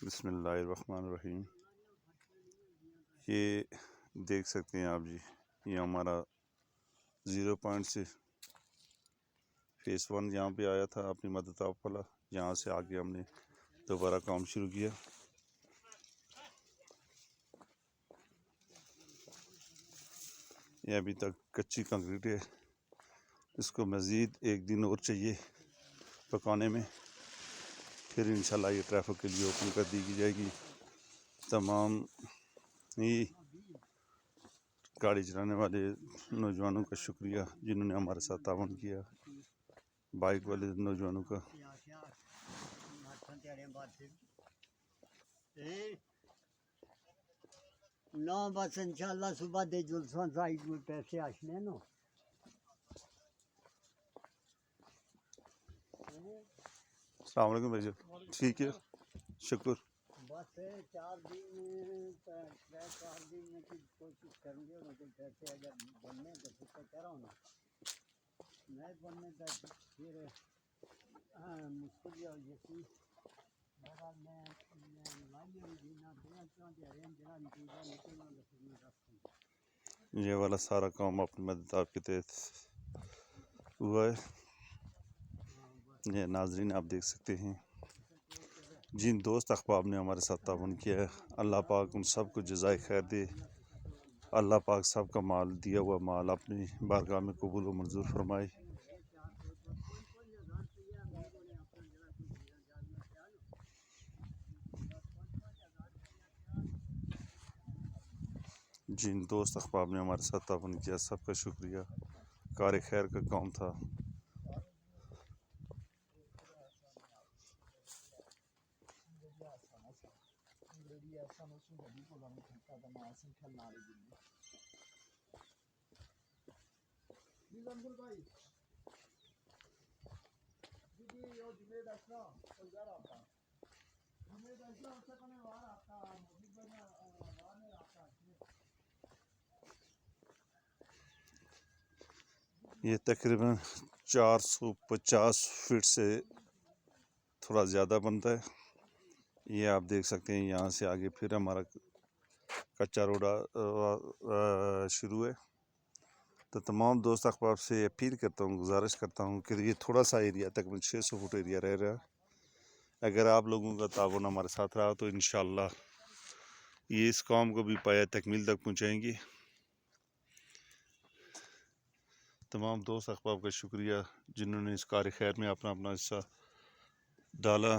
बिस्मिल्लाहिर्रहमानिर्रहीम। ये देख सकते हैं आप जी, ये हमारा 0 पॉइंट से फेस 1 यहाँ पे आया था अपनी मदद आप वाला। यहाँ से आगे हमने दोबारा काम शुरू किया। ये अभी तक कच्ची कंक्रीट है, इसको मज़ीद 1 दिन और चाहिए पकाने में, फिर इंशाल्लाह ये ट्रैफिक के लिए ओपन कर दी जाएगी। तमाम ही गाड़ी चलाने वाले नौजवानों का शुक्रिया जिन्होंने हमारे साथ तावन किया, बाइक वाले नौजवानों का। ना बस इंशाल्लाह सुबह दे जुलसा साइड में पैसे आशने नो। अस्सलाम वालेकुम भाई, ठीक है, शुक्र। बस 4 दिन 4 दिन में की कोशिश करेंगे, मतलब पैसे अगर बनने तो फिर तो कह रहा हूँ ना, नहीं बनने तो फिर मुश्किल हो जाती। ये वाला सारा काम अपनी मदद आपके तहत हुआ है। ये नाजरीन आप देख सकते हैं, जिन दोस्त अहबाब ने हमारे साथ तावन किया है, अल्लाह पाक उन सब को जज़ाए खैर दे। अल्लाह पाक सब का माल, दिया हुआ माल अपनी बारगाह में कबूल व मंजूर फरमाए। जिन दोस्त अहबाब ने हमारे साथ तावन किया, सबका शुक्रिया। कार खैर का काम था। ये तकरीबन 450 फीट से थोड़ा ज़्यादा बनता है। ये आप देख सकते हैं, यहाँ से आगे फिर हमारा कच्चा रोड शुरू है। तो तमाम दोस्त अहबाब से अपील करता हूँ, गुजारिश करता हूँ कि ये थोड़ा सा एरिया तकरीबन 600 फुट एरिया रह रहा है। अगर आप लोगों का ताउन हमारे साथ रहा तो इंशाअल्लाह ये इस काम को भी पाया तकमील तक पहुँचाएंगे। तमाम दोस्त अहबाब का शुक्रिया जिन्होंने इस कार खैर में अपना अपना हिस्सा डाला।